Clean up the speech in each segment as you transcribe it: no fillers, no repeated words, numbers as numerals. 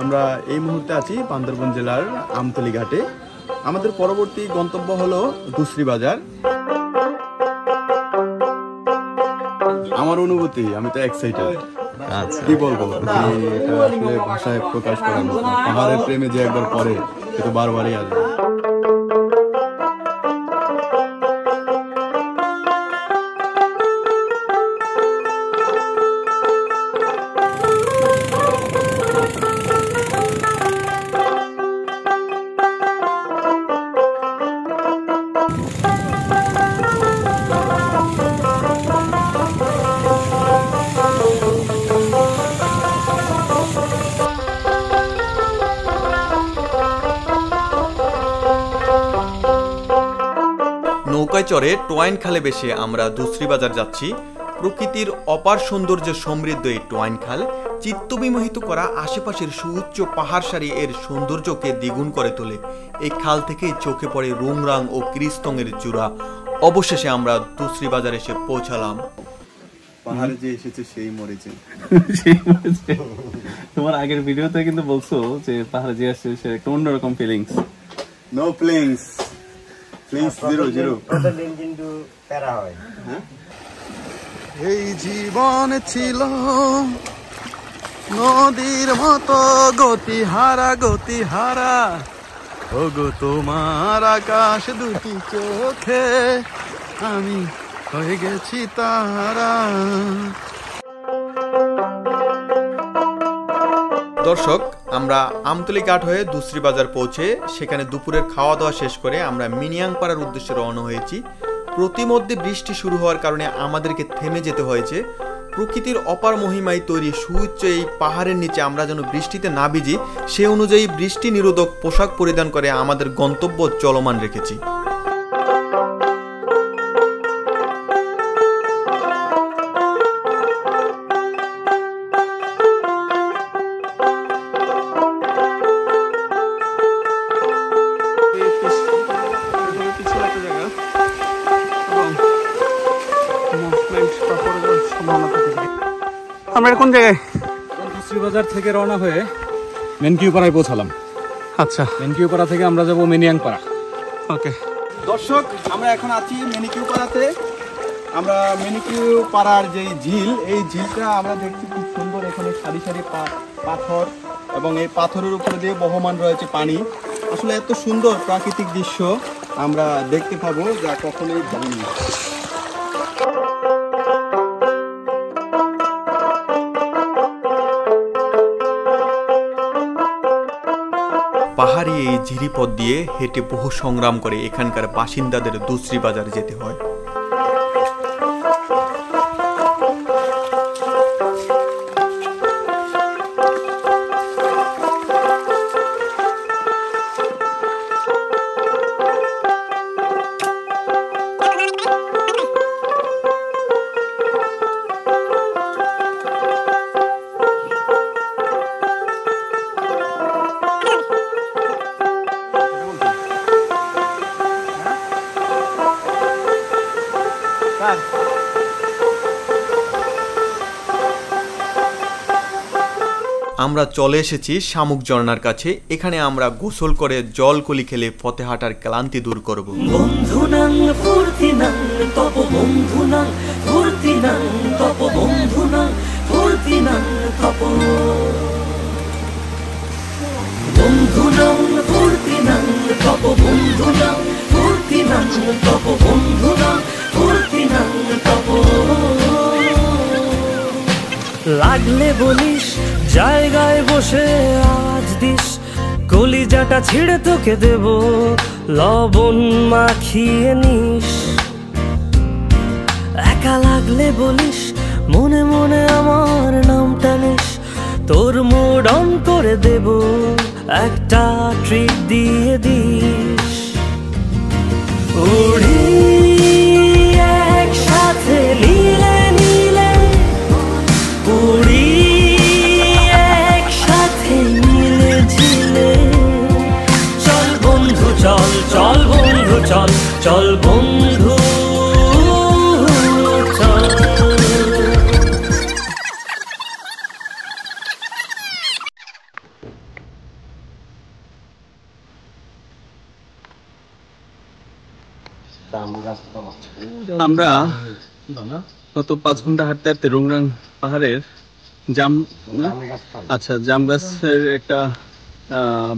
আমরা এই মুহূর্তে আছি বান্দরবান জেলার আমতলী ঘাটে। আমাদের পরবর্তী গন্তব্য হলো দুসরি বাজার। আমার অনুভূতি, আমি তো এক্সাইটেড। আচ্ছা, কি বলবো, এটা আসলে ভাষায় প্রকাশ করার মতো না। পাহাড়ের প্রেমে যে একবার পড়ে সে তো বারবারই আসবে। নৌকায় চড়ে টোয়াইন খালে বেশে আমরা দুসরি বাজার যাচ্ছি। প্রকৃতির অপার সৌন্দর্যে সমৃদ্ধ এই টোয়াইন খাল চিত্তবিমোহিত করা আশেপাশের সুউচ্চ পাহাড় সারি এর সৌন্দর্যকে দ্বিগুণ করে তোলে। এই খাল থেকেই চোখে পড়ে রুংরাং ও ক্রিস্তঙের চূড়া। অবশেষে আমরা দুসরি বাজার এসে পৌঁছালাম। পাহাড়ে যে এসেছে সেই মরেছে। তোমার আগের ভিডিওতে কিন্তু বলছো যে পাহাড়ে যে আসছে সে একটা অন্যরকম feelings. No feelings, feelings zero zero. কিন্তু প্যারা হয়। এই জীবন ছিল নদীর মতো গতিহারা গতিহারা, ওগো তোমার আকাশ দুটি চোখে আমি হয়ে গেছি তারা। দর্শক, আমরা আমতলী ঘাট হয়ে দুসরি বাজার পৌঁছে সেখানে দুপুরের খাওয়া দাওয়া শেষ করে আমরা মিনিয়াংপাড়ার উদ্দেশ্যে রওনা হয়েছি। প্রতিমধ্যে বৃষ্টি শুরু হওয়ার কারণে আমাদেরকে থেমে যেতে হয়েছে। প্রকৃতির অপার মহিমায় তৈরি সুউচ্চ এই পাহাড়ের নিচে আমরা যেন বৃষ্টিতে না ভিজি সে অনুযায়ী বৃষ্টি নিরোধক পোশাক পরিধান করে আমাদের গন্তব্য চলমান রেখেছি। আমরা কোন জায়গায়? দুসরি বাজার থেকে রওনা হয়ে মেনকিউপাড়ায় পৌঁছালাম। আচ্ছা, মেনকিউপাড়া থেকে আমরা যাব মিনিয়াংপাড়া। ওকে দর্শক, আমরা এখন আছি মেনিকিউপাড়াতে। আমরা মেনিকিউপাড়ার যে ঝিল, এই ঝিলটা আমরা দেখছি খুব সুন্দর। এখানে সারি সারি পাথর এবং এই পাথরের উপরে দিয়ে বহমান রয়েছে পানি। আসলে এত সুন্দর প্রাকৃতিক দৃশ্য আমরা দেখতে পাবো যা কখনোই ভাবিনি। পাহাড়ি এই ঝিরিপথ দিয়ে হেঁটে বহু সংগ্রাম করে এখানকার বাসিন্দাদের দুসরি বাজার যেতে হয়। আমরা চলে এসেছি শামুক ঝর্ণার কাছে। এখানে আমরা গোসল করে জলকলি খেলে ফতেহাটার ক্লান্তি দূর করব। বন্ধুনাং ফুর্তিনাং তপ বন্ধুনাং ফুর্তিনাং তপ বন্ধুনাং ফুর্তিনাং তপ বন্ধুনাং ফুর্তিনাং তপ বন্ধুনাং ফুর্তিনাং তপ বন্ধুনাং ফুর্তিনাং তপ। লাগলে বলিস জায়গায় বসে আজ দিস, কলিজাটা ছিঁড়ে তোকে দেব লবণ মাখিয়ে নিস। একা লাগলে বলিস মনে মনে আমার নামটা নিস, তোর মুড অন করে দেব একটা ট্রিট দিয়ে দিস। উড়ি একসাথে নীলে নীলে, উড়ি চল চল বন্ধু চল চল বন্ধু চল। আমরা গত 5 ঘন্টা হাঁটতে হাঁটতে রুংরাং পাহাড়ের জাম জাম গাছের একটা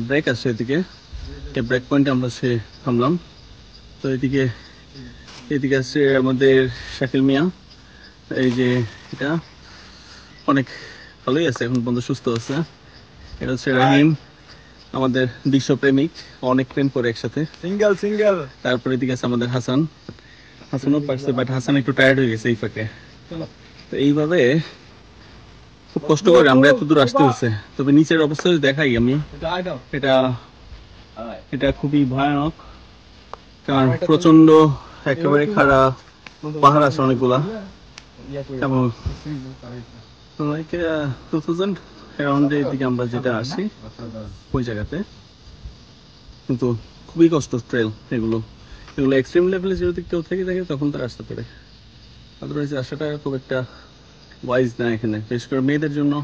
ব্রেক আছে এদিকে, এই ব্রেক পয়েন্টে আমরা সে থামলাম। তো এদিকে আছে আমাদের শাকিল মিয়া, এই যে এটা অনেক ভালোই আছে, এখন পর্যন্ত সুস্থ আছে। এটা হচ্ছে রাহিম, আমাদের বিশ্বপ্রেমিক, অনেক প্রেম করে একসাথে। সিঙ্গেল তারপরে এদিকে আছে আমাদের হাসানও পারছে, বাট হাসান একটু টায়ার্ড হয়ে গেছে এই ফাঁকে। তো এইভাবে খুব কষ্ট করে আমরা এত দূর আসতে হচ্ছে। তবে নিচের অবস্থা যদি দেখাই আমি, এটা খুবই ভয়ানক, কারণ প্রচন্ড একেবারে খারাপ পাহাড় আছে অনেকগুলা, এবং 2000 অ্যারাউন্ড এদিকে আমরা যেটা আসি ওই জায়গাতে, কিন্তু খুবই কষ্ট ট্রেল। এগুলো এক্সট্রিম লেভেলে যদি কেউ থেকে থাকে তখন তারা আসতে পারে, আদারওয়াইজ আসাটা খুব একটা ওয়াইজ না এখানে, বিশেষ করে মেয়েদের জন্য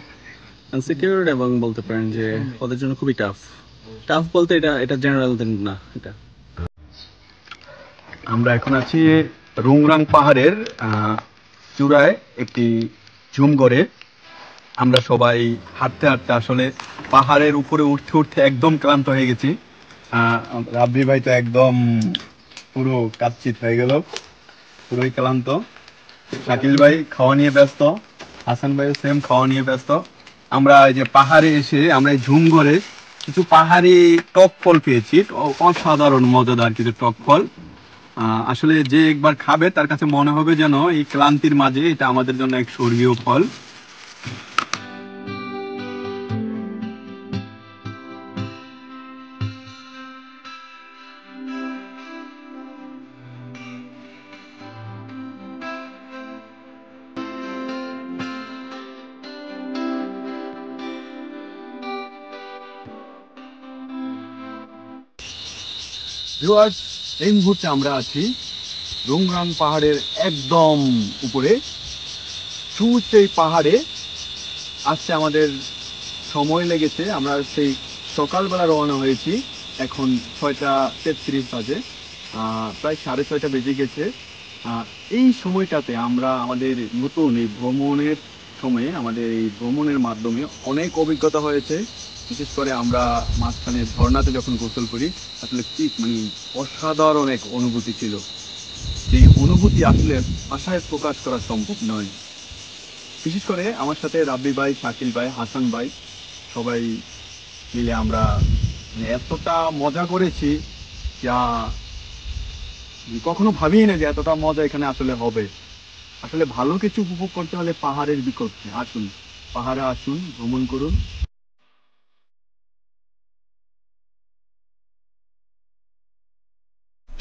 আনসিকিউর, এবং বলতে পারেন যে ওদের জন্য খুবই টাফ বলতে এটা জেনারেল না। এটা আমরা এখন আছি রুংরাং পাহাড়ের চূড়ায় একটি ঝুমঘরে। আমরা সবাই হাঁটতে হাঁটতে আসলে পাহাড়ের উপরে উঠতে একদম ক্লান্ত হয়ে গেছি। রাব্বি ভাই তো একদম পুরো কাচ্চিত হয়ে গেল, পুরোই ক্লান্ত। শাকিল ভাই খাওয়া নিয়ে ব্যস্ত, হাসান ভাই সেম খাওয়া নিয়ে ব্যস্ত। আমরা এই যে পাহাড়ে এসে আমরা এই ঝুমঘরে কিছু পাহাড়ি টক ফল পেয়েছি, অসাধারণ মজাদার কিছু টক ফল। আসলে যে একবার খাবে তার কাছে মনে হবে যেন এই ক্লান্তির মাঝে এটা আমাদের জন্য এক স্বর্গীয় ফল। এই মুহূর্তে আমরা আছি রুংরাং পাহাড়ের একদম উপরে। সুউচ্চ এই পাহাড়ে আসতে আমাদের সময় লেগেছে। আমরা সেই সকালবেলা রওনা হয়েছি, এখন 6:33 বাজে, প্রায় 6:30 বেজে গেছে। এই সময়টাতে আমরা আমাদের নতুন এই ভ্রমণের সময়ে আমাদের এই ভ্রমণের মাধ্যমে অনেক অভিজ্ঞতা হয়েছে। বিশেষ করে আমরা মাঝখানে ঝর্ণাতে যখন গোসল করি, আসলে কি অসাধারণ এক অনুভূতি ছিল। এই অনুভূতি আসলে ভাষায় প্রকাশ করা সম্ভব নয়। বিশেষ করে আমার সাথে রাব্বি ভাই, শাকিল ভাই, হাসান ভাই সবাই মিলে আমরা এতটা মজা করেছি যা কখনো ভাবিই না যে এতটা মজা এখানে আসলে হবে। আসলে ভালো কিছু উপভোগ করতে হলে পাহাড়ের বিকল্পে আসুন, পাহাড়ে আসুন, ভ্রমণ করুন।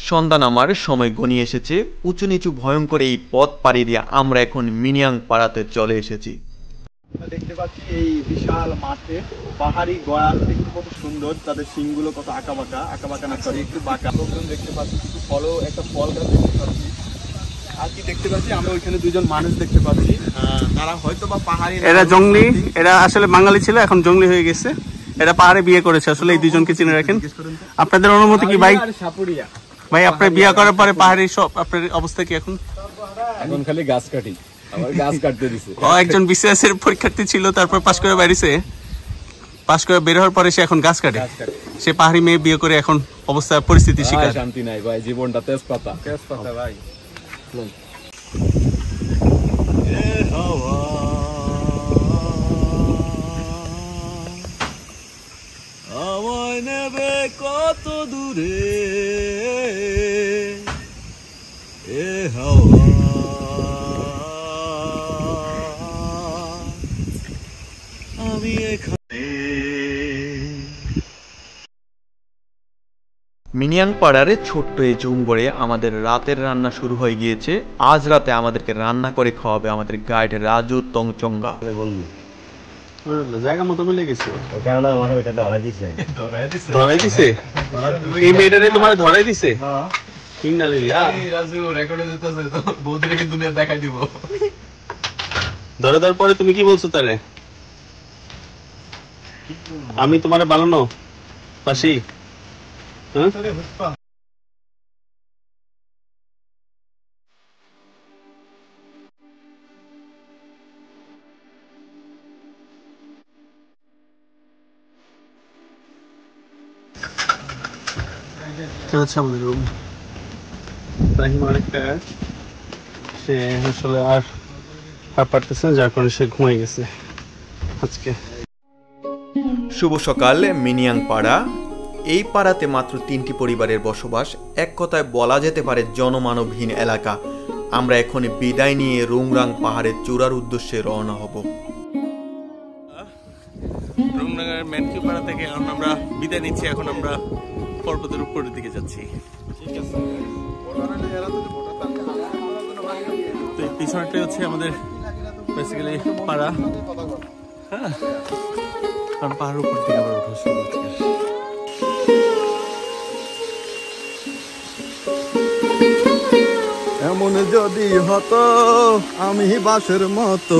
সন্ধ্যা নামার সময় ঘনিয়ে এসেছে। উঁচু নিচু ভয়ঙ্কর এই পথ পাড়ি দিয়ে আমরা এখন মিনিয়াং পাড়াতে চলে এসেছি। দেখতে পাচ্ছি এই বিশাল মাঠে পাহাড়ি গয়াল দেখতে কত সুন্দর, তাদের শিংগুলো কত আঁকা বাঁকা না, সরি একটু বাঁকা। লোকজন দেখতে পাচ্ছি, কিছু একটা ফল গাছ দেখতে পাচ্ছি। আর কি দেখতে পাচ্ছি আমরা ওইখানে দুজন মানুষ দেখতে পাচ্ছি, তারা হয়তো বা পাহাড়ি। এরা জঙ্গলি, এরা আসলে বাঙালি ছিল, এখন জঙ্গলি হয়ে গেছে। এরা পাহাড়ে বিয়ে করেছে, আসলে এই দুজনকে চিনে রাখেন। আপনাদের অনুমতি কি ভাই? ভাই আপনার বিয়ে করার পরে পাহাড়ি সব আপনার অবস্থা কি এখন? এখন খালি গাছ কাটি, আবার গাছ কাটতে দিছে। একজন বিসিএস এর পরীক্ষার্থী ছিল, তারপর পাশ করে বেরিয়েছে, পাশ করে বের হওয়ার পরে সে এখন গাছ কাটে। সে পাহাড়ি মেয়ে বিয়ে করে এখন অবস্থা পরিস্থিতি শিকার। শান্তি নাই ভাই, জীবনটা তেজপাতা ভাই। আমায় নেবে কত দূরে এ হাওয়া, আমি এখানে। মিনিয়াং পাড়ারে ছোট্ট এই ঝুমঘরে আমাদের রাতের রান্না শুরু হয়ে গিয়েছে। আজ রাতে আমাদেরকে রান্না করে খাওয়াবে আমাদের গাইড রাজু তংচঙ্গা। জায়গা মতো মিলে গেছে, কেননা মনে ওইটা ধরা দিছে। ধরাই দিছে এই মেয়েটারে, তোমার ধরাই দিছে। ধরে দেওয়ার পরে তুমি কি বলছো তারে? আমি তোমার বানানো পাশি। এটা হচ্ছে আমাদের রুম। রাহিম আরেকটা সে আসলে আর পারতেছে না, যার কারণে সে ঘুমাই গেছে আজকে। শুভ সকাল মিনিয়াং পাড়া। এই পাড়াতে মাত্র 3টি পরিবারের বসবাস। এক কথায় বলা যেতে পারে জনমানবহীন এলাকা। আমরা এখন বিদায় নিয়ে রুংরাং পাহাড়ের চূড়ার উদ্দেশ্যে রওনা হব। রুংরাঙের ম্যানকিউ পাড়া থেকে এখন আমরা বিদায় নিচ্ছি। এখন আমরা পর্বতের উপরের দিকে যাচ্ছি। তো এই পিছনটাই হচ্ছে আমাদের বেসিক্যালি পাড়া। হ্যাঁ, কারণ পাহাড়ের উপর থেকে আমরা ওঠা শুরু করছি। এমন যদি হতো আমি বাসের মতো,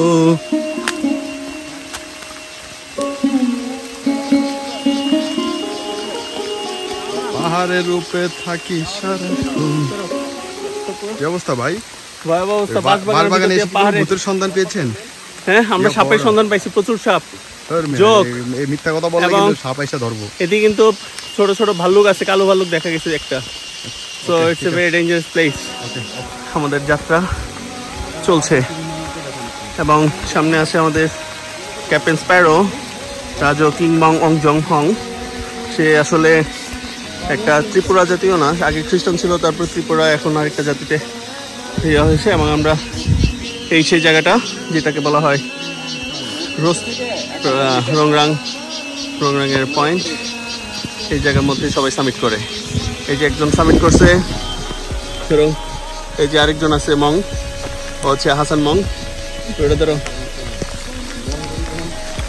পাহাড়ের রূপে থাকি সারাক্ষণ। কি অবস্থা ভাই? ভয়াবহ অবস্থা। বাগানে ভূতের সন্ধান পেয়েছেন? হ্যাঁ, আমরা সাপের সন্ধান পাইছি, প্রচুর সাপ। এই মিথ্যা কথা বললে কিন্তু সাপ আইসা ধরবো। এদিকে কিন্তু ছোট ছোট ভাল্লুক আছে, কালো ভাল্লুক দেখা গেছে একটা। So it's a very dangerous place. আমাদের যাত্রা চলছে এবং সামনে আছে আমাদের ক্যাপ্টেন স্প্যারো, রাজো কিংবং অংজং হং। সে আসলে একটা ত্রিপুরা জাতীয় না, আগে খ্রিস্টান ছিল, তারপর ত্রিপুরা, এখন আরেকটা জাতিতে ইয়ে হয়েছে। এবং আমরা এই সেই জায়গাটা যেটাকে বলা হয় রংরাঙের পয়েন্ট, এই জায়গার মধ্যে সবাই সামিট করে। এই যে একজন সামিট করছে, এই যে আরেকজন আছে মং, ও হচ্ছে হাসান মং। ওটা ধরো,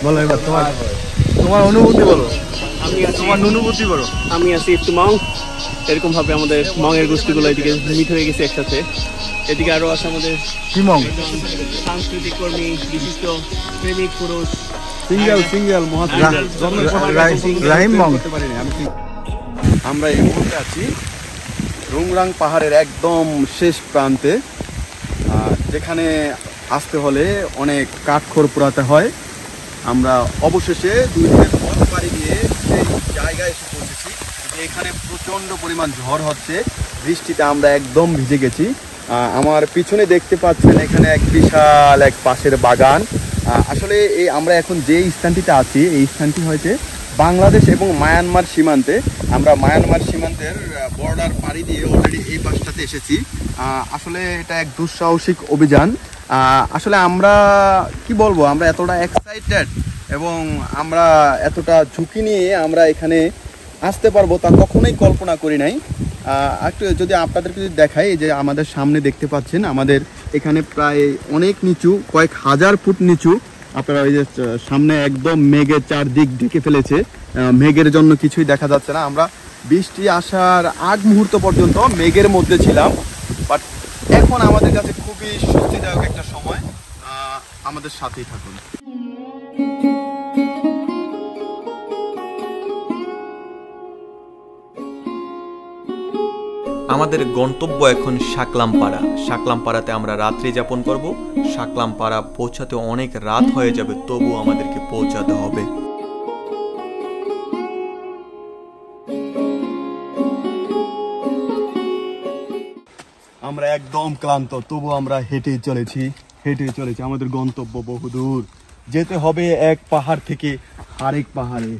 বলো এবার তোমার অনুভূতি বলো। তোমার অনুভূতি বলো। আমি আছি একটু মং। এরকম ভাবে আমাদের মংয়ের গোষ্ঠীগুলো এদিকে মিট হয়ে গেছে একসাথে। এদিকে আরো আছে আমাদের কিমং, সাংস্কৃতিক কর্মী, বিশিষ্ট প্রেমিক পুরুষ, সিঙ্গেল রাহিম মং। আমরা এই মুহূর্তে আছি রুংরাং পাহাড়ের একদম শেষ প্রান্তে, যেখানে আসতে হলে অনেক কাঠখড় পোড়াতে হয়। আমরা অবশেষে 2 দিনের পথ পাড়ি দিয়ে সেই জায়গায় এসে পৌঁছেছি। এখানে প্রচণ্ড পরিমাণ ঝড় হচ্ছে, বৃষ্টিতে আমরা একদম ভিজে গেছি। আমার পিছনে দেখতে পাচ্ছেন এখানে এক বিশাল এক পাশের বাগান। আসলে এই আমরা এখন যে স্থানটিতে আছি, এই স্থানটি হয়েছে বাংলাদেশ এবং মায়ানমার সীমান্তে। আমরা মায়ানমার সীমান্তের বর্ডার পাড়ি দিয়ে অলরেডি এই পাশটাতে এসেছি। আসলে এটা এক দুঃসাহসিক অভিযান। আসলে আমরা কি বলবো, আমরা এতটা এক্সাইটেড এবং আমরা এতটা ঝুঁকি নিয়ে আমরা এখানে আসতে পারবো তা কখনোই কল্পনা করি নাই। একটু যদি আপনাদেরকে যদি দেখাই, যে আমাদের সামনে দেখতে পাচ্ছেন, আমাদের এখানে প্রায় অনেক নিচু, কয়েক হাজার ফুট নিচু। আপনারা ওই যে সামনে একদম মেঘের চারদিক ঢেকে ফেলেছে, মেঘের জন্য কিছুই দেখা যাচ্ছে না। আমরা বৃষ্টি আসার আগ মুহূর্ত পর্যন্ত মেঘের মধ্যে ছিলাম, বাট এখন আমাদের কাছে খুবই স্বস্তিদায়ক একটা সময়। আমাদের সাথেই থাকুন। আমাদের গন্তব্য এখন শাকলামপাড়া। শাকলামপাড়াতে আমরা রাত্রি যাপন করব। শাকলামপাড়া পৌঁছাতে অনেক রাত হয়ে যাবে, তবু আমাদেরকে পৌঁছাতে হবে। আমরা একদম ক্লান্ত, তবু আমরা হেঁটেই চলেছি। আমাদের গন্তব্য বহুদূর, যেতে হবে এক পাহাড় থেকে আরেক পাহাড়ে।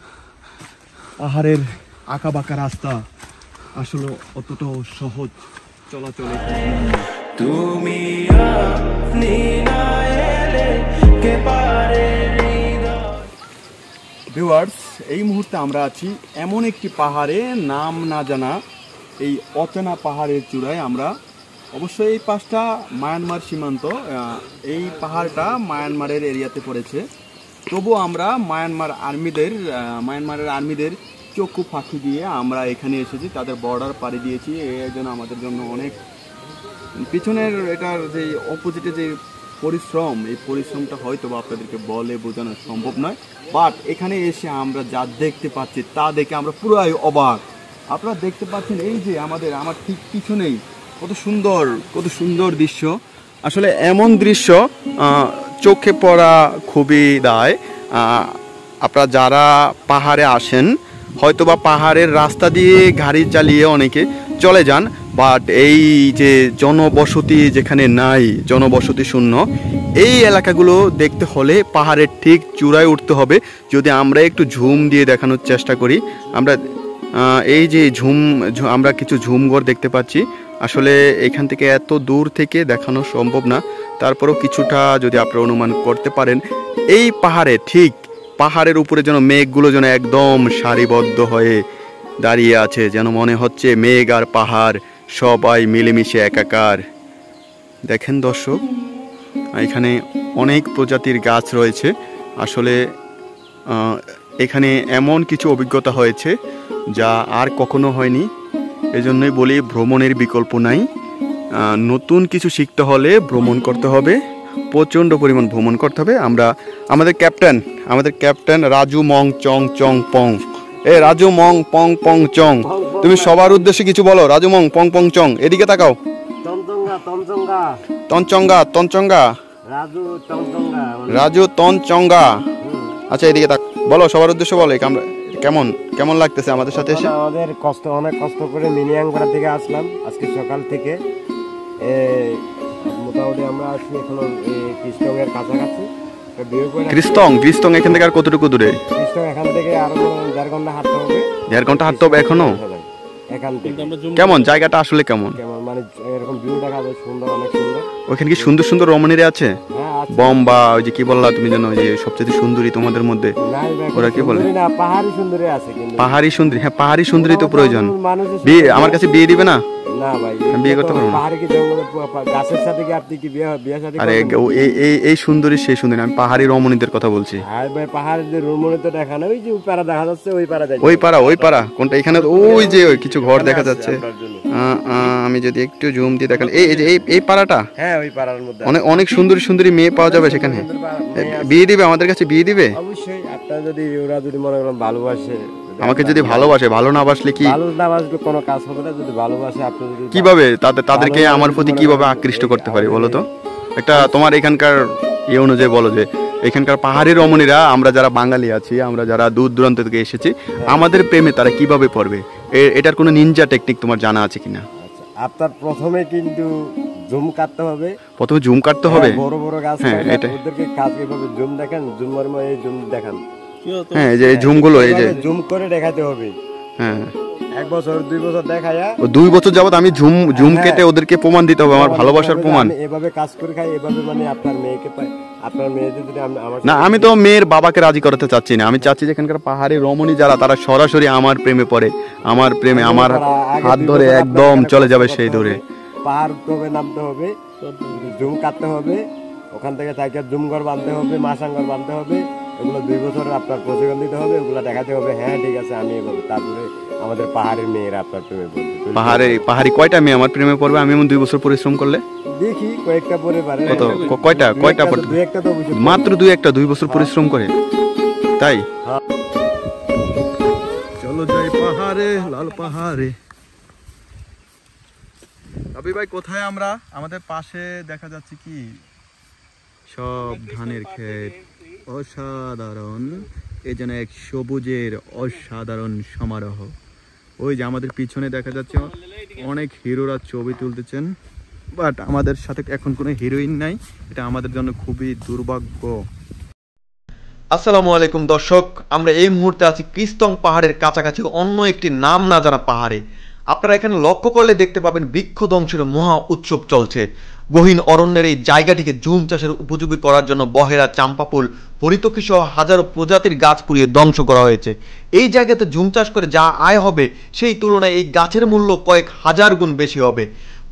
পাহাড়ের আঁকা বাঁকা রাস্তা আসলে অতটা সহজ চলাচলে। তুমি আপনি না এলে কে পারে ভিউয়ার্স, এই মুহূর্তে আমরা আছি এমন একটি পাহাড়ে, নাম না জানা এই অচেনা পাহাড়ের চূড়ায় আমরা। অবশ্যই এই পাশটা মায়ানমার সীমান্ত, এই পাহাড়টা মায়ানমারের এরিয়াতে পড়েছে। তবু আমরা মায়ানমারের আর্মিদের চক্ষু ফাঁকি দিয়ে আমরা এখানে এসেছি, তাদের বর্ডার পাড়ি দিয়েছি। এই জন্য আমাদের জন্য অনেক পিছনের এটার যে অপোজিটে যে পরিশ্রম, এই পরিশ্রমটা হয়তো বা আপনাদেরকে বলে বোঝানো সম্ভব নয়। বাট এখানে এসে আমরা যা দেখতে পাচ্ছি তা দেখে আমরা পুরাই অবাক। আপনারা দেখতে পাচ্ছেন এই যে আমার ঠিক পিছনেই কত সুন্দর দৃশ্য। আসলে এমন দৃশ্য চোখে পড়া খুবই দায়। আপনারা যারা পাহাড়ে আসেন হয়তোবা পাহাড়ের রাস্তা দিয়ে গাড়ি চালিয়ে অনেকে চলে যান, বাট এই যে জনবসতি যেখানে নাই, জনবসতি শূন্য এই এলাকাগুলো দেখতে হলে পাহাড়ের ঠিক চূড়ায় উঠতে হবে। যদি আমরা একটু ঝুম দিয়ে দেখানোর চেষ্টা করি, আমরা এই যে আমরা কিছু ঝুমঘর দেখতে পাচ্ছি। আসলে এখান থেকে এত দূর থেকে দেখানো সম্ভব না, তারপরেও কিছুটা যদি আপনারা অনুমান করতে পারেন, এই পাহাড়ে ঠিক পাহাড়ের উপরে যেন মেঘগুলো যেন একদম সারিবদ্ধ হয়ে দাঁড়িয়ে আছে, যেন মনে হচ্ছে মেঘ আর পাহাড় সবাই মিলেমিশে একাকার। দেখেন দর্শক, এখানে অনেক প্রজাতির গাছ রয়েছে। আসলে এখানে এমন কিছু অভিজ্ঞতা হয়েছে যা আর কখনো হয়নি। এজন্যই বলি ভ্রমণের বিকল্প নাই। নতুন কিছু শিখতে হলে ভ্রমণ করতে হবে, প্রচণ্ড পরিমাণ ভ্রমণ করতে হবে। আমাদের ক্যাপ্টেন রাজু মং চং চং পং, রাজু মং পং পং চং, তুমি সবার উদ্দেশ্যে কিছু বলো। রাজু মং পং পং চং, এদিকে তাকাও। তনচঙ্গা রাজু তনচঙ্গা। আচ্ছা এদিকে তাক, বলো সবার উদ্দেশ্যে বলো। কেমন লাগতেছে আমাদের সাথে এসে? আমাদের অনেক কষ্ট করে মিনিয়াংপাড়া থেকে আসলাম আজকে সকাল থেকে। মোটামুটি আমরা আছি এখন কৃষ্ণের কাছাকাছি। কৃষ্ণ এখান থেকে আর কতটুকু দূরে? কৃষ্ণ এখান থেকে আরো 1.5 ঘন্টা হাঁটতে হবে। 1.5 ঘন্টা হাঁটতে হবে এখনো? এখান থেকে কেমন জায়গাটা আসলে কেমন? মানে এরকম ভিউ দেখা যায়, সুন্দর, অনেক সুন্দর। ওখানে কি সুন্দর সুন্দর রমণীরা আছে? হ্যাঁ আছে। বম বা ওই যে কি বললা তুমি জানো, ওই যে সবচেয়ে সুন্দরী তোমাদের মধ্যে ওরা কি বলে? না, পাহাড়ি সুন্দরী আছে কিন্তু। পাহাড়ি সুন্দরী, হ্যাঁ পাহাড়ি সুন্দরী তো প্রয়োজন। বিয়ে আমার কাছে বিয়ে দিবে না? না ভাই, বিয়ে করতে পারবো না। পাহাড়ি কি জঙ্গলে গাছের সাথে কি আপনি কি বিয়ে শাদী? আরে এই সুন্দরী সেই সুন্দরী, আমি পাহাড়ি রমণীদের কথা বলছি। আর ভাই পাহাড়ের রমণী তো দেখা না, ওই যে পাড়া দেখা যাচ্ছে, ওই পাড়া যাচ্ছে। ওই পাড়া কোনটা? এখানে ওই যে ওই কিছু ঘর দেখা যাচ্ছে। আমি যদি একটু জুম দিয়ে দেখালে, এই পাড়াটা, হ্যাঁ ওই পাড়ার মধ্যে অনেক সুন্দরী মেয়ে পাওয়া যাবে সেখানে। বিয়ে দিবে আমাদের কাছে? বিয়ে দিবে অবশ্যই। আপনারা যদি ওরা যদি মনে করেন ভালোবাসে, আমাকে যদি ভালোবাসে, ভালো না বাসলে কি? ভালো না বাসলে কোনো কাজ হবে না। যদি ভালোবাসে, আপনি যদি কিভাবে তাদেরকে আমার প্রতি কিভাবে আকৃষ্ট করতে পারি বলো তো? একটা তোমার এখানকার অনুযায়ী বলো যে এখানকার পাহাড়ি রমণীরা, আমরা যারা বাঙালি আছি, আমরা যারা দূর দূরান্ত থেকে এসেছি, আমাদের প্রেমে তারা কিভাবে পড়বে? এটার কোনো নিনজা টেকনিক তোমার জানা আছে কিনা? আপনার প্রথমে কিন্তু জুম কাটতে হবে। প্রথমে জুম কাটতে হবে? বড় বড় গাছ, হ্যাঁ এটা ওদেরকে কাজ কিভাবে জুম দেখেন, জুমের মধ্যে এই জুম দেখান। হ্যাঁ এই যে জুমগুলো, এই যে জুম করে দেখাতে হবে। হ্যাঁ 1 বছর 2 বছর দেখায়া, 2 বছর যাবত আমি জুম কেটে ওদেরকে প্রমাণ দিতে হবে, আমার ভালোবাসার প্রমাণ। এভাবে কাজ করে খাই, এভাবে মানে আপনার মেয়েকে আপনার মেয়েদের যদি আমার না, আমি তো মেয়ের বাবাকে রাজি করাতে চাচ্ছি না। আমি চাচ্ছি যে এখানকার পাহাড়ি রমণী যারা, তারা সরাসরি আমার প্রেমে পড়ে, আমার প্রেমে আমার হাত ধরে একদম চলে যাবে সেই দূরে। পাহাড় উঠতে হবে, নামতে হবে, জুম কাটতে হবে, ওখান থেকে তাকে জুমঘর বাঁধতে হবে, মাসাঙ্গর বাঁধতে হবে। এগুলো 2 বছর আপনার প্রশিক্ষণ দিতে হবে, ওগুলো দেখাতে হবে। হ্যাঁ ঠিক আছে, আমি এভাবে। তারপরে আমাদের পাহাড়ের মেয়েরা আপনার প্রেমে পড়বে। পাহাড়ি কয়টা মেয়ে আমার প্রেমে পড়বে আমি এমন 2 বছর পরিশ্রম করলে? দেখি কয়েকটা পরে পারে। কত কয়টা পড়বে? 2-1টা তো অবশ্যই। মাত্র 2 বছর পরিশ্রম করে, তাই? চলো যাই পাহাড়ে, লাল পাহাড়ে। আবি ভাই কোথায় আমরা? আমাদের পাশে দেখা যাচ্ছে কি সব ধানের ক্ষেত, অসাধারণ। এই যেন এক সবুজের অসাধারণ সমারোহ। ওই যে আমাদের পিছনে দেখা যাচ্ছে অনেক হিরোরা ছবি তুলতেছেন, বাট আমাদের সাথে এখন কোনো হিরোইন নাই। এটা আমাদের জন্য খুবই দুর্ভাগ্য। আসসালামু আলাইকুম দর্শক, আমরা এই মুহূর্তে আছি কৃষ্টং পাহাড়ের কাছাকাছি অন্য একটি নাম না জানা পাহাড়ে। আপনারা এখানে লক্ষ্য করলে দেখতে পাবেন বৃক্ষ ধ্বংসের মহা উৎসব চলছে। গহীন অরণ্যের এই জায়গাটিকে জুম চাষের উপযোগী করার জন্য বহেরা, চাম্পাফুল, হরিতকি সহ হাজারো প্রজাতির গাছ পুড়িয়ে ধ্বংস করা হয়েছে। এই জায়গাতে জুম চাষ করে যা আয় হবে সেই তুলনায় এই গাছের মূল্য কয়েক হাজার গুণ বেশি হবে।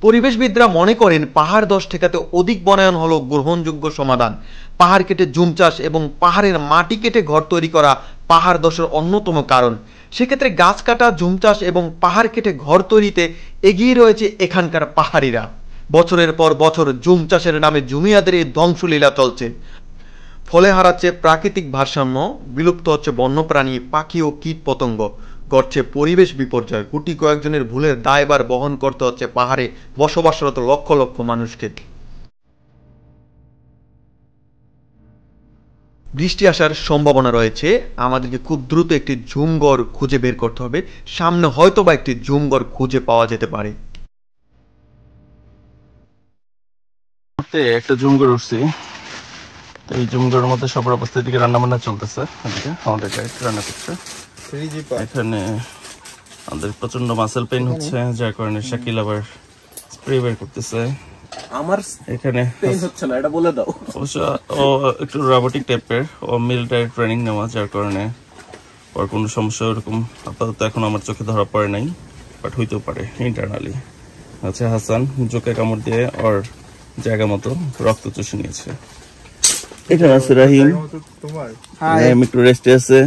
পরিবেশবিদরা মনে করেন পাহাড় ধস ঠেকাতে অধিক বনায়ন হলো গ্রহণযোগ্য সমাধান। পাহাড় কেটে জুম চাষ এবং পাহাড়ের মাটি কেটে ঘর তৈরি করা পাহাড় ধসের অন্যতম কারণ। সেক্ষেত্রে গাছ কাটা, জুম চাষ এবং পাহাড় কেটে ঘর তৈরিতে এগিয়ে রয়েছে এখানকার পাহাড়িরা। বছরের পর বছর জুম চাষের নামে জুমিয়াদের এই ধ্বংসলীলা চলছে। ফলে হারাচ্ছে প্রাকৃতিক ভারসাম্য, বিলুপ্ত হচ্ছে বন্যপ্রাণী, পাখি ও কীট পতঙ্গ, ঘটছে পরিবেশ বিপর্যয়। গুটি কয়েকজনের ভুলের দায়ভার বহন করতে হচ্ছে পাহাড়ে বসবাসরত লক্ষ লক্ষ মানুষকে। বৃষ্টি আসার সম্ভাবনা রয়েছে, আমাদেরকে খুব দ্রুত একটি ঝুমঘর খুঁজে বের করতে হবে। সামনে হয়তো বা একটি ঝুমঘর খুঁজে পাওয়া যেতে পারে। একটা জুমঘর উঠছি, এই জুমঘরের মধ্যে সবার অবস্থা, এদিকে রান্না বান্না চলতেছে, এদিকে আমাদের গাইড রান্না করছে। এখানে আমাদের প্রচন্ড মাসেল পেইন হচ্ছে, যার কারণে শাকিল আবার স্প্রে বের করতেছে। আমার এখানে পেইন হচ্ছে না, এটা বলে দাও। অবশ্য ও একটু রোবোটিক টাইপের, ও মিলিটারি ট্রেনিং নেওয়া, যার কারণে ওর কোনো সমস্যা ওরকম আপাতত এখন আমার চোখে ধরা পড়ে নাই, বাট হইতেও পারে ইন্টারনালি। আচ্ছা, হাসান জোকে কামড় দিয়ে ওর জায়গা মতো রক্ত চুষে নিয়েছে। এখানে আছে রাহিম, রাহিম একটু রেস্টে আছে।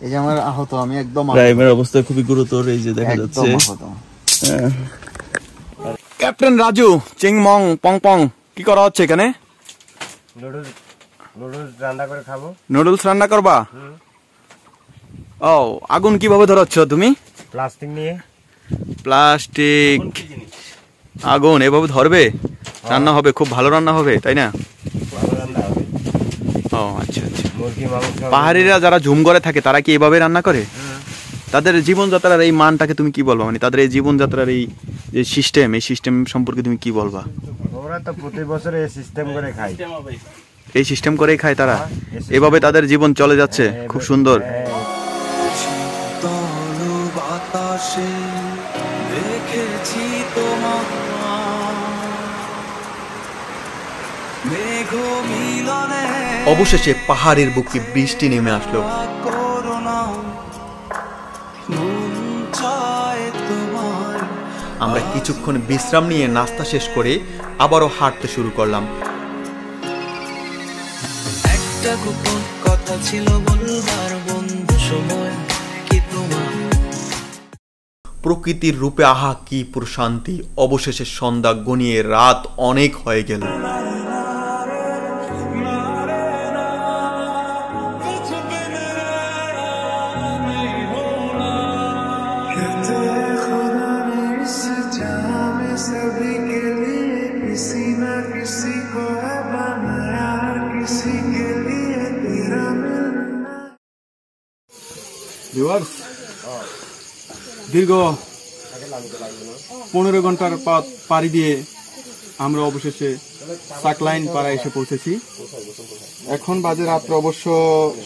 এই যে আমার আহত, আমি একদম রাহিমের অবস্থা খুবই গুরুতর, এই যে দেখা যাচ্ছে। হ্যাঁ। ক্যাপ্টেন রাজু, চিং মং পং পং, কি করা হচ্ছে এখানে? নুডলস রান্না করে খাবো। নুডলস রান্না করবা? ও, আগুন কিভাবে ধরাচ্ছ তুমি? প্লাস্টিক নিয়ে। প্লাস্টিক আগুন এভাবে ধরবে, রান্না হবে, খুব ভালো রান্না হবে, তাই না? ভালো রান্না হবে। ও আচ্ছা আচ্ছা। মুরগি মাংস। পাহাড়িরা যারা ঝুমঘরে থাকে তারা কি এভাবে রান্না করে? তাদের জীবনযাত্রার এই মানটাকে তুমি কি বলবা, মানে তাদের এই জীবনযাত্রার এই যে সিস্টেম, এই সিস্টেম সম্পর্কে তুমি কি বলবা? ওরা তো প্রতি বছর এই সিস্টেম করে খায়। এই সিস্টেম করেই খায় তারা, এভাবে তাদের জীবন চলে যাচ্ছে, খুব সুন্দর। অবশেষে পাহাড়ের বুকে বৃষ্টি নেমে আসলো। আমরা কিছুক্ষণ বিশ্রাম নিয়ে নাস্তা শেষ করে আবারও হাঁটতে শুরু করলাম। একটা গোপন কথা ছিল বলবার, বন্ধু সময় কি তোমার? প্রকৃতির রূপে আহা কি প্রশান্তি। অবশেষে সন্ধ্যা গনিয়ে রাত অনেক হয়ে গেল। দীর্ঘ 15 ঘন্টার পথ পাড়ি দিয়ে আমরা অবশেষে সাকলাইন পাড়া এসে পৌঁছেছি। এখন বাজে রাত্র অবশ্য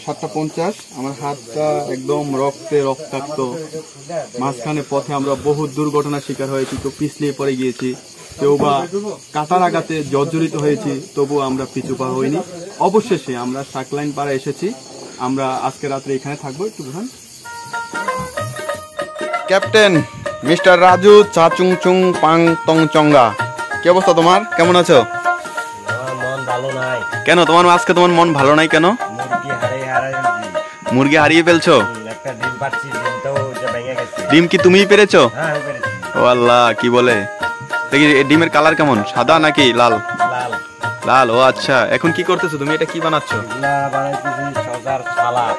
7:50। আমার হাতটা একদম রক্তে রক্তাক্ত। মাঝখানে পথে আমরা বহু দুর্ঘটনার শিকার হয়েছি, তো পিছলিয়ে পড়ে গিয়েছি, কেউ বা কাটার আঘাতে জর্জরিত হয়েছি, তবু আমরা পিছু পা হইনি। অবশেষে আমরা সাকলাইন পাড়া এসেছি। আমরা আজকে রাত্রে এখানে থাকবো। একটু বুঝান। ক্যাপ্টেন মিস্টার রাজু চাচুং চুং পাং তং চঙ্গা, কি অবস্থা তোমার? কেমন আছো? মন ভালো নাই। কেন তোমার আজকে তোমার মন ভালো নাই কেন? মুরগি হারিয়ে ফেলছো? একটা ডিম পাচ্ছি, ডিমটাও ভেঙে গেছে। ডিম কি তুমিই পেরেছো? হ্যাঁ, পেরেছি। ও আল্লাহ, কি বলে? দেখি ডিমের কালার কেমন, সাদা নাকি লাল? লাল। লাল। ও আচ্ছা, এখন কি করতেছো তুমি? এটা কি বানাচ্ছো? এগুলা বানাইতেছি শসার সালাদ।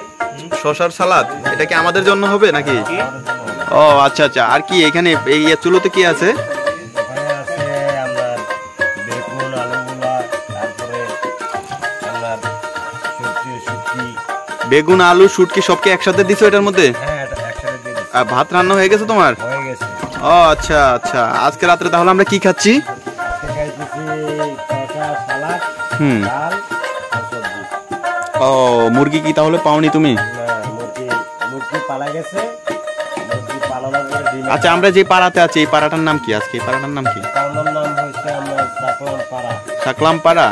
শসার সালাদ? এটা কি আমাদের জন্য হবে নাকি? ও আচ্ছা আচ্ছা। আর কি এখানে এই চুলোতে কি আছে? এখানে আছে আপনার বেগুন, আলুগুলা, তারপরে আপনার শুটকি। বেগুন, আলু, শুটকি সবকে একসাথে দিছো এটার মধ্যে? হ্যাঁ, এটা একসাথে দিয়ে দিচ্ছি। আর ভাত রান্না হয়ে গেছে তোমার? হয়ে গেছে। ও আচ্ছা আচ্ছা। আজকে রাত্রে তাহলে আমরা কি খাচ্ছি? আজকে খাইতেছি শসা সালাদ, হুম। ডাল আর সবজি। ও, মুরগি কি তাহলে পাওনি তুমি? না, মুরগি পালা গেছে। মুরগি পালানোর পরে ডিম। আচ্ছা, আমরা যে পাড়াতে আছি এই পাড়াটার নাম কি? আজকে এই পাড়াটার নাম কি? পালানোর নাম হচ্ছে আমরা সাকলাম পাড়া। সাকলাম পাড়া?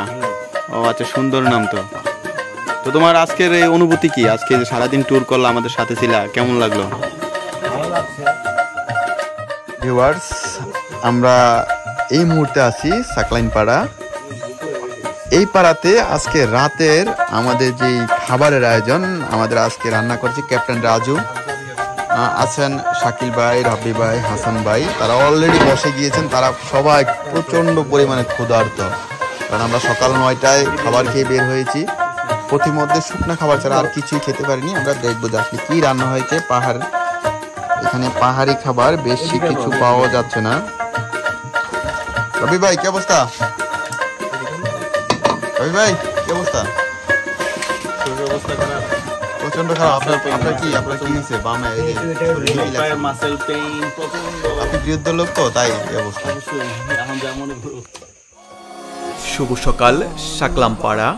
ও আচ্ছা, সুন্দর নাম তো। তো তোমার আজকের এই অনুভূতি কি? আজকে যে সারাদিন ট্যুর করলা, আমাদের সাথে ছিলা, কেমন লাগলো? ভালো লাগছে। ভিউয়ার্স, আমরা এই মুহূর্তে আছি সাকলাইন পাড়া। এই পাড়াতে আজকে রাতের আমাদের যে খাবারের আয়োজন, আমাদের আজকে রান্না করছে ক্যাপ্টেন রাজু, আছেন শাকিল ভাই, রাব্বি ভাই, হাসান ভাই। তারা অলরেডি বসে গিয়েছেন। তারা সবাই প্রচন্ড পরিমাণে ক্ষুধার্ত, কারণ আমরা সকাল 9টায় খাবার খেয়ে বের হয়েছি। প্রতিমধ্যে শুকনা খাবার ছাড়া আর কিছুই খেতে পারিনি। আমরা দেখবো যে আসলে কি রান্না হয়েছে। এখানে পাহাড়ি খাবার বেশি কিছু পাওয়া যাচ্ছে না। রবি ভাই, কি অবস্থা? রবি ভাই, কি অবস্থা? অবস্থা খারাপ। প্রচন্ড খারাপ। আপনার কি হয়েছে বামে? এই যে পায়ের মাসেল পেইন প্রচন্ড। আপনি বৃদ্ধ লোক তো, তাই এই অবস্থা। অবশ্যই এখন যেমন শুভ সকাল শাকলাম পাড়া।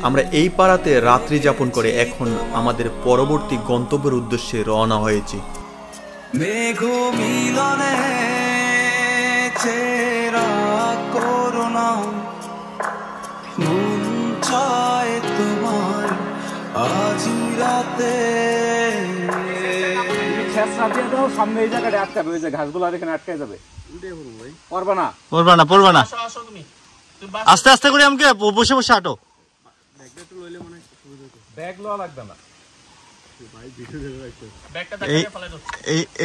আমরা এই পাড়াতে রাত্রি যাপন করে এখন আমাদের পরবর্তী গন্তব্যের উদ্দেশ্যে রওনা হয়েছি। মেঘ মিলনে চেরা করুণা মন চায় তোমার আজ রাতে। সামনে এই জায়গাটা আটকাবে, ওই যে ঘাসগুলো আর এখানে আটকে যাবে। পারবা না? পড়বা না। আস্তে আস্তে করে আমাকে বসে বসে হাঁটো। ব্যাগ লওয়া লাগবে না।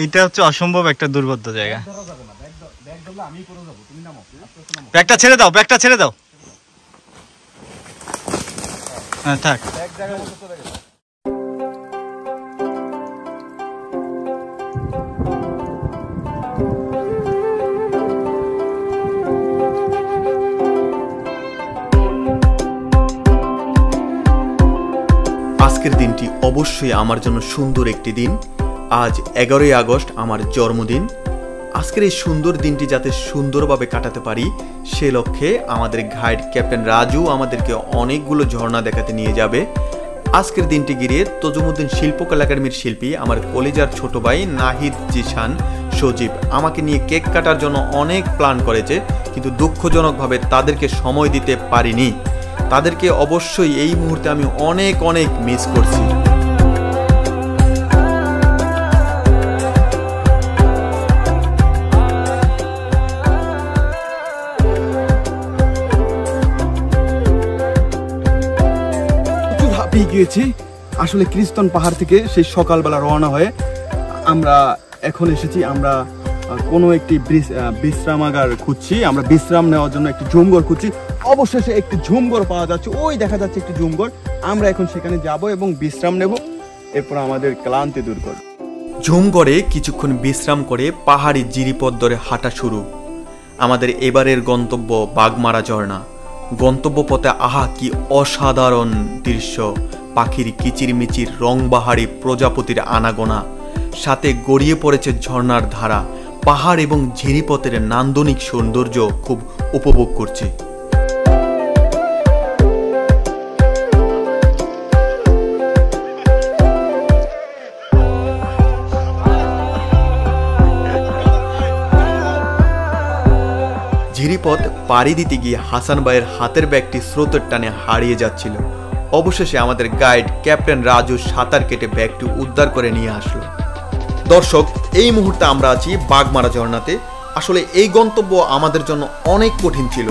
এইটা হচ্ছে অসম্ভব একটা দুর্বোধ্য জায়গা। ব্যাগটা ছেড়ে দাও, ব্যাগটা ছেড়ে দাও। হ্যাঁ থাক। আজকের দিনটি অবশ্যই আমার জন্য সুন্দর একটি দিন। আজ 11ই আগস্ট আমার জন্মদিন। আজকের এই সুন্দর দিনটি যাতে সুন্দরভাবে কাটাতে পারি সে লক্ষ্যে আমাদের গাইড ক্যাপ্টেন রাজু আমাদেরকে অনেকগুলো ঝর্ণা দেখাতে নিয়ে যাবে। আজকের দিনটি ঘিরে তজুমুদ্দিন শিল্পকলা একাডেমির শিল্পী আমার কলেজার ছোট ভাই নাহিদ জিশান সজীব আমাকে নিয়ে কেক কাটার জন্য অনেক প্ল্যান করেছে, কিন্তু দুঃখজনকভাবে তাদেরকে সময় দিতে পারিনি। তাদেরকে অবশ্যই এই মুহূর্তে আমি অনেক অনেক মিস করছি। হাঁপিয়ে গিয়েছি আসলে। ক্রিস্টন পাহাড় থেকে সেই সকালবেলা রওনা হয়ে আমরা এখন এসেছি। আমরা কোনো একটি বিশ্রামাগার খুঁজছি, আমরা বিশ্রাম নেওয়ার জন্য একটি ঝুমঘর খুঁজছি। অবশেষে একটি ঝুমঘর পাওয়া যাচ্ছে, ওই দেখা যাচ্ছে একটি ঝুমঘর। আমরা এখন সেখানে যাব এবং বিশ্রাম নেব, এরপর আমাদের ক্লান্তি দূর করব। ঝুমঘরে কিছুক্ষণ বিশ্রাম করে পাহাড়ি জিরিপথ ধরে হাঁটা শুরু। আমাদের এবারের গন্তব্য বাগমারা ঝর্ণা। গন্তব্য পথে আহা কি অসাধারণ দৃশ্য! পাখির কিচিরমিচির, রংবাহারি প্রজাপতির আনাগোনা, সাথে গড়িয়ে পড়েছে ঝর্ণার ধারা। পাহাড় এবং ঝিরিপথের নান্দনিক সৌন্দর্য খুব উপভোগ করছি। ঝিরিপথ পাড়ি দিতে গিয়ে হাসান ভাইয়ের হাতের ব্যাগটি স্রোতের টানে হারিয়ে যাচ্ছিল। অবশেষে আমাদের গাইড ক্যাপ্টেন রাজু সাঁতার কেটে ব্যাগটি উদ্ধার করে নিয়ে আসলো। দর্শক, এই মুহূর্তে আমরা আছি বাগমারা ঝর্ণাতে। আসলে এই গন্তব্য আমাদের জন্য অনেক কঠিন ছিল।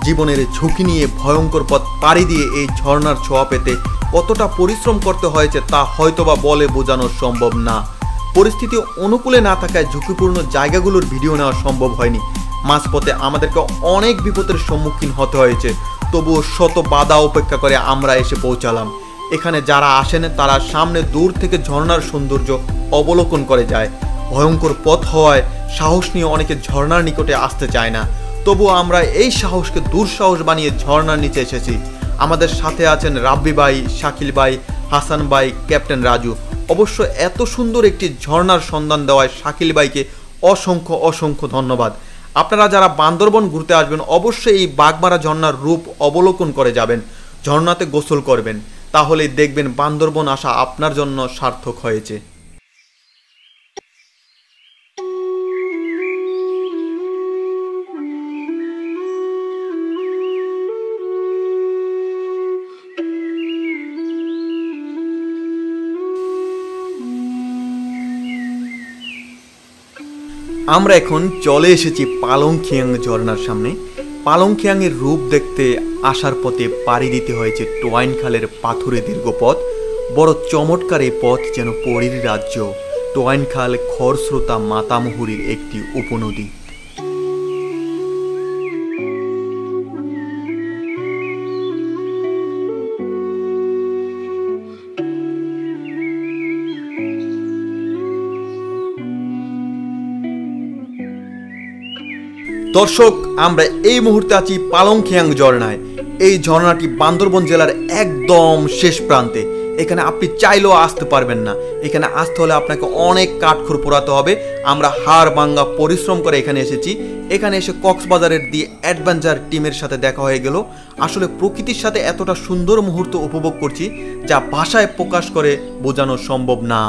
জীবনের ঝুঁকি নিয়ে ভয়ঙ্কর পথ পাড়ি দিয়ে এই ঝর্ণার ছোঁয়া পেতে কতটা পরিশ্রম করতে হয়েছে তা হয়তোবা বলে বোঝানো সম্ভব না। পরিস্থিতি অনুকূলে না থাকায় ঝুঁকিপূর্ণ জায়গাগুলোর ভিডিও নেওয়া সম্ভব হয়নি। মাঝপথে আমাদেরকে অনেক বিপদের সম্মুখীন হতে হয়েছে, তবুও শত বাধা উপেক্ষা করে আমরা এসে পৌঁছালাম। এখানে যারা আসেন তারা সামনে দূর থেকে ঝর্ণার সৌন্দর্য অবলোকন করে যায়। ভয়ঙ্কর পথ হওয়ায় সাহস নিয়ে অনেকে ঝর্ণার নিকটে আসতে চায় না, তবুও আমরা এই সাহসকে দুঃসাহস বানিয়ে ঝর্ণার নিচে এসেছি। আমাদের সাথে আছেন রাব্বি ভাই, শাকিল ভাই, হাসান ভাই, ক্যাপ্টেন রাজু। অবশ্য এত সুন্দর একটি ঝর্ণার সন্ধান দেওয়ায় শাকিল ভাইকে অসংখ্য অসংখ্য ধন্যবাদ। আপনারা যারা বান্দরবন ঘুরতে আসবেন অবশ্যই এই বাগমারা ঝর্ণার রূপ অবলোকন করে যাবেন, ঝর্ণাতে গোসল করবেন, তাহলেই দেখবেন বান্দরবন আসা আপনার জন্য সার্থক হয়েছে। আমরা এখন চলে এসেছি পালংখিয়াং ঝর্ণার সামনে। পালংখিয়াংয়ের রূপ দেখতে আসার পথে পাড়ি দিতে হয়েছে টোয়াইন খালের পাথুরে দীর্ঘ পথ। বড় চমৎকার এই পথ যেন পরীর রাজ্য। টোয়াইন খাল খরস্রোতা মাতামুহুরীর একটি উপনদী। দর্শক, আমরা এই মুহূর্তে আছি পালংখিয়াং ঝর্ণায়। এই ঝর্ণাটি বান্দরবন জেলার একদম শেষ প্রান্তে। এখানে আপনি চাইলেও আসতে পারবেন না। এখানে আসতে হলে আপনাকে অনেক কাঠখড় পোড়াতে হবে। আমরা হাড় ভাঙা পরিশ্রম করে এখানে এসেছি। এখানে এসে কক্সবাজারের দি অ্যাডভেঞ্চার টিমের সাথে দেখা হয়ে গেল। আসলে প্রকৃতির সাথে এতটা সুন্দর মুহূর্ত উপভোগ করছি যা ভাষায় প্রকাশ করে বোঝানো সম্ভব না।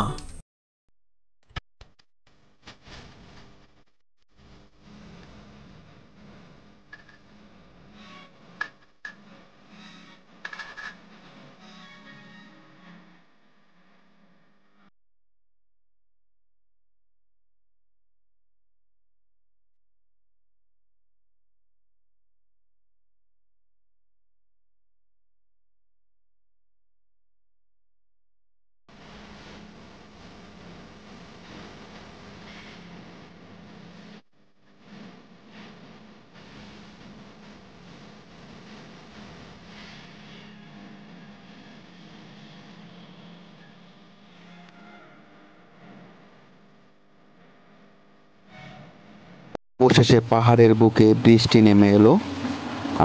অবশেষে পাহাড়ের বুকে বৃষ্টি নেমে এলো।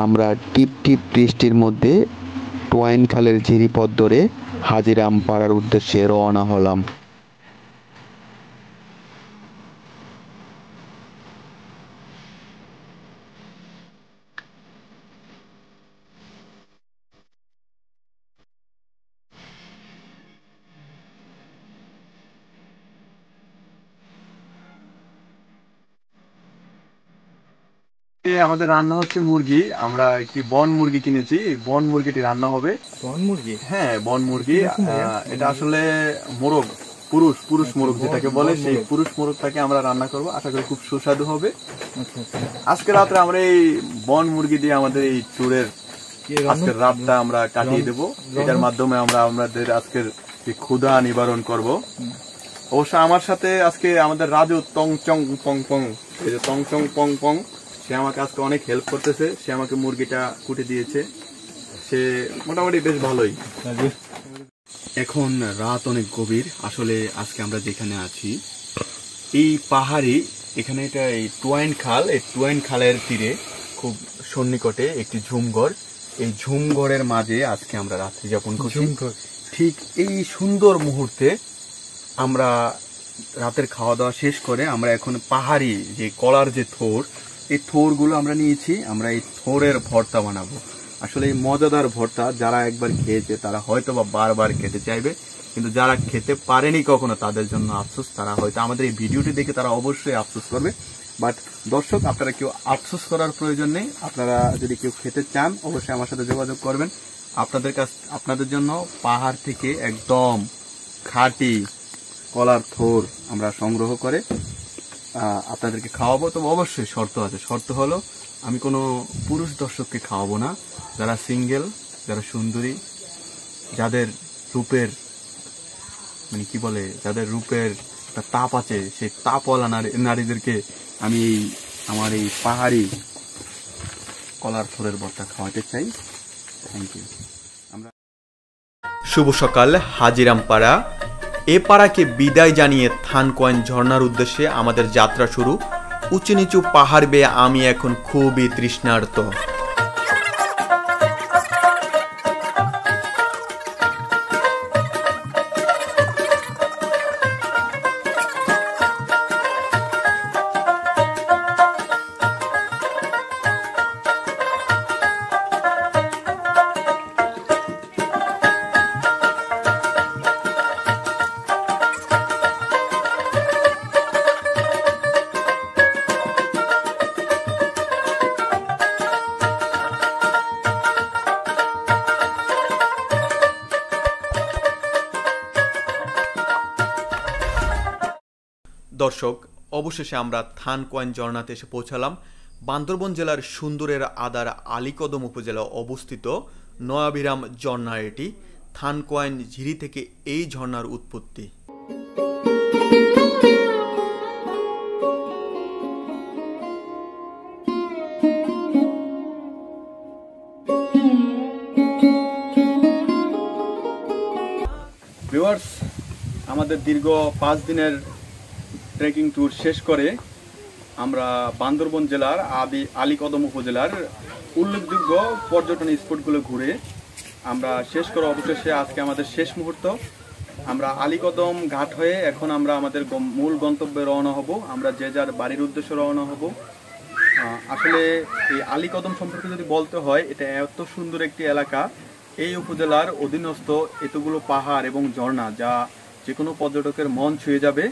আমরা টিপ টিপ বৃষ্টির মধ্যে টোয়াইন খালের ঝিরিপথ ধরে হাজিরাম পাড়ার উদ্দেশ্যে রওনা হলাম। আমাদের রান্না হচ্ছে মুরগি। আমরা একটি বন মুরগি কিনেছি, বন মুরগিটি রান্না হবে। বন মুরগি? হ্যাঁ, বন মুরগি। এটা আসলে মোরগ, পুরুষ মোরগ যেটাকে বলে, সেই পুরুষ মোরগটাকে আমরা রান্না করব। আশা করি খুব সুস্বাদু হবে। আজকে রাত্রে আমরা এই বন মুরগি দিয়ে আমাদের এই ট্যুরের আজকের রাতটা আমরা কাটিয়ে দেব। এটার মাধ্যমে আমরা আমাদের আজকের ক্ষুধা নিবারণ করব। অবশ্য আমার সাথে আজকে আমাদের রাজু টং চং পং পং, এই যে টং চং পং পং, সে আমাকে আজকে অনেক হেল্প করতেছে। সে আমাকে মুরগিটা কুটে দিয়েছে, সে মোটামুটি বেশ ভালোই। এখন রাত অনেক গভীর। আসলে আজকে আমরা যেখানে আছি এই পাহাড়ি, এখানে এটা এই টোয়াইন খাল, এই টোয়াইন খালের তীরে খুব সন্নিকটে একটি ঝুমঘর। এই ঝুমঘরের মাঝে আজকে আমরা রাত্রি যাপন করছি। ঠিক এই সুন্দর মুহূর্তে আমরা রাতের খাওয়া দাওয়া শেষ করে আমরা এখন পাহাড়ি যে কলার যে থোর, এই থোরগুলো আমরা নিয়েছি। আমরা এই থোরের ভর্তা বানাবো। আসলে এই মজাদার ভর্তা যারা একবার খেয়েছে তারা হয়তো বা বারবার খেতে চাইবে, কিন্তু যারা খেতে পারেনি কখনো তাদের জন্য আফসোস। তারা হয়তো আমাদের এই ভিডিওটি দেখে তারা অবশ্যই আফসোস করবে। বাট দর্শক, আপনারা কেউ আফসোস করার প্রয়োজন নেই। আপনারা যদি কেউ খেতে চান অবশ্যই আমার সাথে যোগাযোগ করবেন। আপনাদের জন্য পাহাড় থেকে একদম খাঁটি কলার থোর আমরা সংগ্রহ করে আপনাদেরকে খাওয়াবো। তবে অবশ্যই শর্ত আছে। শর্ত হলো আমি কোনো পুরুষ দর্শককে খাওয়াবো না। যারা সিঙ্গেল, যারা সুন্দরী, যাদের রূপের মানে কি বলে, যাদের রূপের একটা তাপ আছে, সেই তাপওয়ালা নারীদেরকে আমি আমার এই পাহাড়ি কলার থোরের ভর্তা খাওয়াতে চাই। Thank you. শুভ সকাল হাজিরাম পাড়া। এ পাড়াকে বিদায় জানিয়ে থানকোয়াইন ঝর্ণার উদ্দেশ্যে আমাদের যাত্রা শুরু। উঁচু নিচু পাহাড় বেয়ে আমি এখন খুবই তৃষ্ণার্ত। দর্শক, অবশেষে আমরা থানকোয়াইন ঝর্ণাতে এসে পৌঁছালাম। বান্দরবন জেলার সুন্দরের আদার আলীকদম উপজেলা অবস্থিত নয়াবিরাম ঝর্ণা এটি। থানকোয়াইন ঝিরি থেকে এই ঝর্ণার উৎপত্তি। ভিউয়ার্স, আমাদের দীর্ঘ 5 দিনের ট্রেকিং ট্যুর শেষ করে আমরা বান্দরবন জেলার আলীকদম উপজেলার উল্লেখযোগ্য পর্যটন স্পটগুলো ঘুরে আমরা শেষ করে অবশেষে আজকে আমাদের শেষ মুহূর্ত। আমরা আলীকদম ঘাট হয়ে এখন আমরা আমাদের মূল গন্তব্যে রওনা হব। আমরা যে যার বাড়ির উদ্দেশ্যে রওনা হব। আসলে এই আলীকদম সম্পর্কে যদি বলতে হয়, এটা এত সুন্দর একটি এলাকা, এই উপজেলার অধীনস্থ এতগুলো পাহাড় এবং ঝর্ণা, যা যে কোনো পর্যটকের মন ছুঁয়ে যাবে।